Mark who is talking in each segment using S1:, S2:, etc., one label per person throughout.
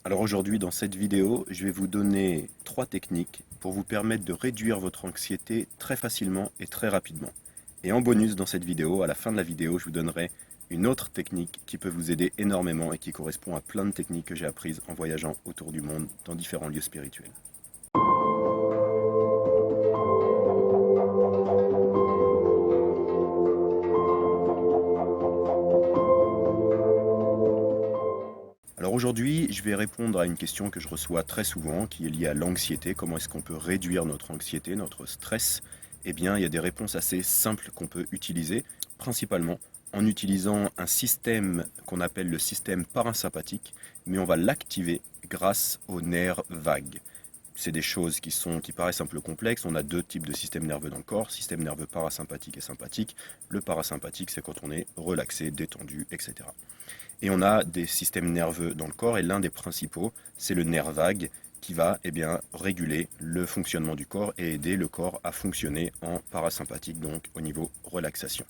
S1: Alors aujourd'hui, dans cette vidéo, je vais vous donner 3 techniques pour vous permettre de réduire votre anxiété très facilement et très rapidement. Et en bonus dans cette vidéo, à la fin de la vidéo, je vous donnerai une autre technique qui peut vous aider énormément et qui correspond à plein de techniques que j'ai apprises en voyageant autour du monde dans différents lieux spirituels. Alors aujourd'hui, je vais répondre à une question que je reçois très souvent, qui est liée à l'anxiété. Comment est-ce qu'on peut réduire notre anxiété, notre stress? Eh bien, il y a des réponses assez simples qu'on peut utiliser, principalement en utilisant un système qu'on appelle le système parasympathique, mais on va l'activer grâce aux nerfs vagues. C'est des choses qui paraissent un peu complexes. On a deux types de systèmes nerveux dans le corps, système nerveux parasympathique et sympathique. Le parasympathique, c'est quand on est relaxé, détendu, etc. Et on a des systèmes nerveux dans le corps, et l'un des principaux, c'est le nerf vague, qui va réguler le fonctionnement du corps et aider le corps à fonctionner en parasympathique, donc au niveau relaxation.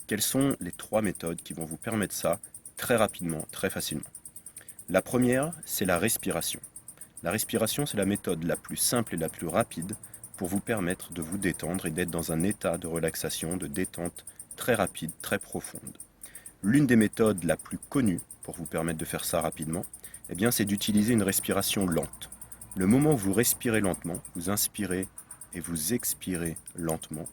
S1: Quelles sont les 3 méthodes qui vont vous permettre ça très rapidement, très facilement? La première, c'est la respiration. La respiration, c'est la méthode la plus simple et la plus rapide pour vous permettre de vous détendre et d'être dans un état de relaxation, de détente très rapide, très profonde. L'une des méthodes la plus connue pour vous permettre de faire ça rapidement, c'est d'utiliser une respiration lente. Le moment où vous respirez lentement, vous inspirez et vous expirez lentement,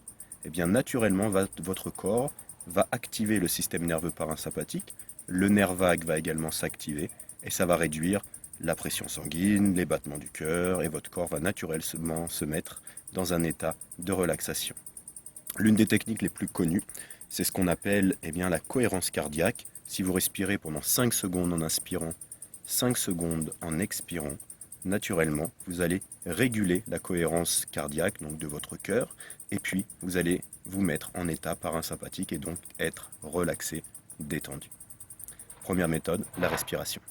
S1: naturellement, votre corps va activer le système nerveux parasympathique, le nerf vague va également s'activer, et ça va réduire la pression sanguine, les battements du cœur, et votre corps va naturellement se mettre dans un état de relaxation. L'une des techniques les plus connues, c'est ce qu'on appelle la cohérence cardiaque. Si vous respirez pendant 5 secondes en inspirant, 5 secondes en expirant, naturellement, vous allez réguler la cohérence cardiaque donc de votre cœur, et puis vous allez vous mettre en état parasympathique et donc être relaxé, détendu. Première méthode, la respiration.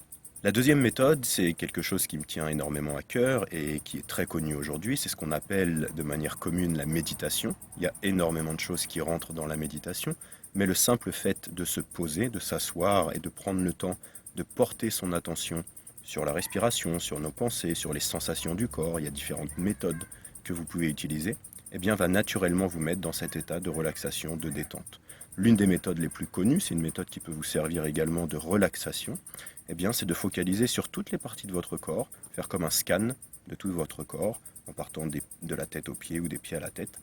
S1: La deuxième méthode, c'est quelque chose qui me tient énormément à cœur et qui est très connu aujourd'hui, c'est ce qu'on appelle de manière commune la méditation. Il y a énormément de choses qui rentrent dans la méditation, mais le simple fait de se poser, de s'asseoir et de prendre le temps de porter son attention sur la respiration, sur nos pensées, sur les sensations du corps, il y a différentes méthodes que vous pouvez utiliser, va naturellement vous mettre dans cet état de relaxation, de détente. L'une des méthodes les plus connues, c'est une méthode qui peut vous servir également de relaxation, c'est de focaliser sur toutes les parties de votre corps, faire comme un scan de tout votre corps, en partant de la tête aux pieds ou des pieds à la tête,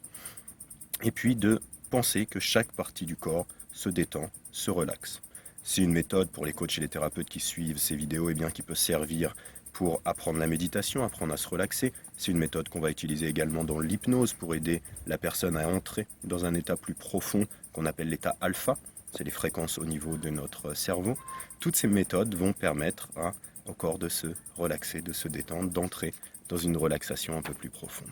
S1: et puis de penser que chaque partie du corps se détend, se relaxe. C'est une méthode pour les coachs et les thérapeutes qui suivent ces vidéos qui peut servir pour apprendre la méditation, apprendre à se relaxer. C'est une méthode qu'on va utiliser également dans l'hypnose pour aider la personne à entrer dans un état plus profond qu'on appelle l'état alpha. C'est les fréquences au niveau de notre cerveau. Toutes ces méthodes vont permettre au corps de se relaxer, de se détendre, d'entrer dans une relaxation un peu plus profonde.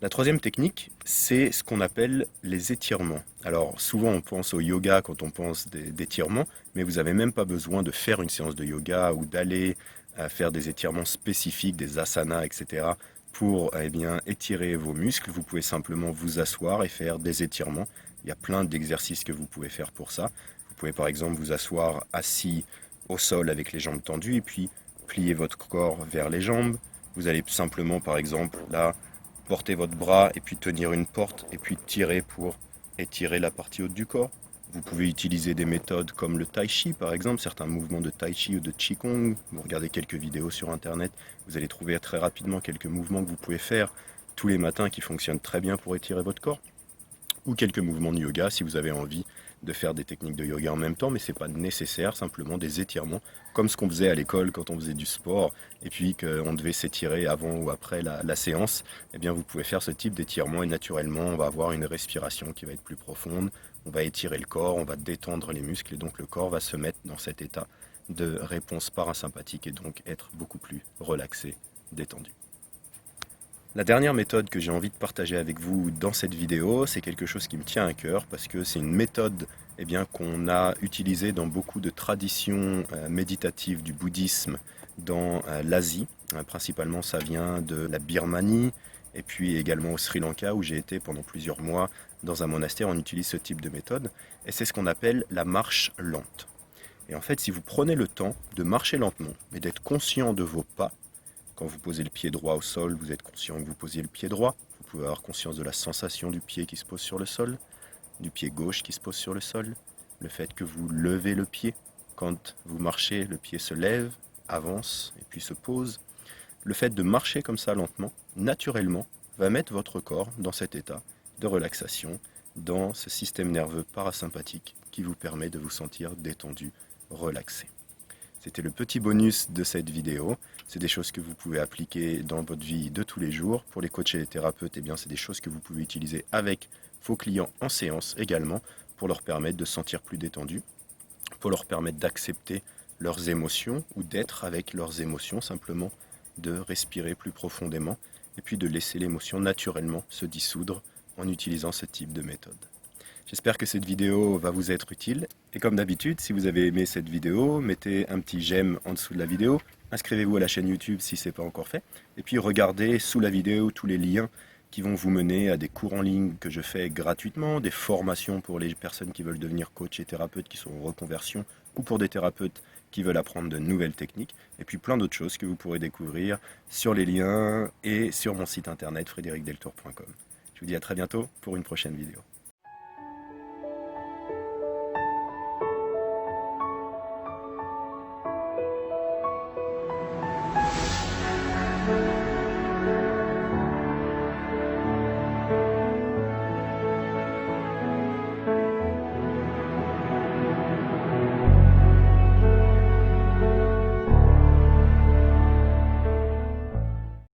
S1: La troisième technique, c'est ce qu'on appelle les étirements. Alors souvent on pense au yoga quand on pense d'étirements, mais vous n'avez même pas besoin de faire une séance de yoga ou d'aller faire des étirements spécifiques, des asanas, etc. pour étirer vos muscles. Vous pouvez simplement vous asseoir et faire des étirements. Il y a plein d'exercices que vous pouvez faire pour ça. Vous pouvez par exemple vous asseoir assis au sol avec les jambes tendues et puis plier votre corps vers les jambes. Vous allez simplement par exemple là porter votre bras et puis tenir une porte et puis tirer pour étirer la partie haute du corps. Vous pouvez utiliser des méthodes comme le tai chi par exemple, certains mouvements de tai chi ou de qigong. Vous regardez quelques vidéos sur internet, vous allez trouver très rapidement quelques mouvements que vous pouvez faire tous les matins qui fonctionnent très bien pour étirer votre corps. Ou quelques mouvements de yoga si vous avez envie de faire des techniques de yoga en même temps, mais ce n'est pas nécessaire, simplement des étirements, comme ce qu'on faisait à l'école quand on faisait du sport, et puis qu'on devait s'étirer avant ou après la séance. Vous pouvez faire ce type d'étirement et naturellement on va avoir une respiration qui va être plus profonde, on va étirer le corps, on va détendre les muscles et donc le corps va se mettre dans cet état de réponse parasympathique et donc être beaucoup plus relaxé, détendu. La dernière méthode que j'ai envie de partager avec vous dans cette vidéo, c'est quelque chose qui me tient à cœur parce que c'est une méthode qu'on a utilisée dans beaucoup de traditions méditatives du bouddhisme dans l'Asie. Principalement, ça vient de la Birmanie et puis également au Sri Lanka où j'ai été pendant plusieurs mois dans un monastère. On utilise ce type de méthode et c'est ce qu'on appelle la marche lente. Et en fait, si vous prenez le temps de marcher lentement, mais d'être conscient de vos pas, quand vous posez le pied droit au sol, vous êtes conscient que vous posiez le pied droit. Vous pouvez avoir conscience de la sensation du pied qui se pose sur le sol, du pied gauche qui se pose sur le sol, le fait que vous levez le pied. Quand vous marchez, le pied se lève, avance et puis se pose. Le fait de marcher comme ça lentement, naturellement, va mettre votre corps dans cet état de relaxation, dans ce système nerveux parasympathique qui vous permet de vous sentir détendu, relaxé. C'était le petit bonus de cette vidéo. C'est des choses que vous pouvez appliquer dans votre vie de tous les jours. Pour les coachs et les thérapeutes, eh bien, c'est des choses que vous pouvez utiliser avec vos clients en séance également pour leur permettre de se sentir plus détendus, pour leur permettre d'accepter leurs émotions ou d'être avec leurs émotions, simplement de respirer plus profondément et puis de laisser l'émotion naturellement se dissoudre en utilisant ce type de méthode. J'espère que cette vidéo va vous être utile. Et comme d'habitude, si vous avez aimé cette vidéo, mettez un petit j'aime en dessous de la vidéo. Inscrivez-vous à la chaîne YouTube si ce n'est pas encore fait. Et puis regardez sous la vidéo tous les liens qui vont vous mener à des cours en ligne que je fais gratuitement, des formations pour les personnes qui veulent devenir coach et thérapeutes qui sont en reconversion, ou pour des thérapeutes qui veulent apprendre de nouvelles techniques, et puis plein d'autres choses que vous pourrez découvrir sur les liens et sur mon site internet frédéricdeltour.com. Je vous dis à très bientôt pour une prochaine vidéo.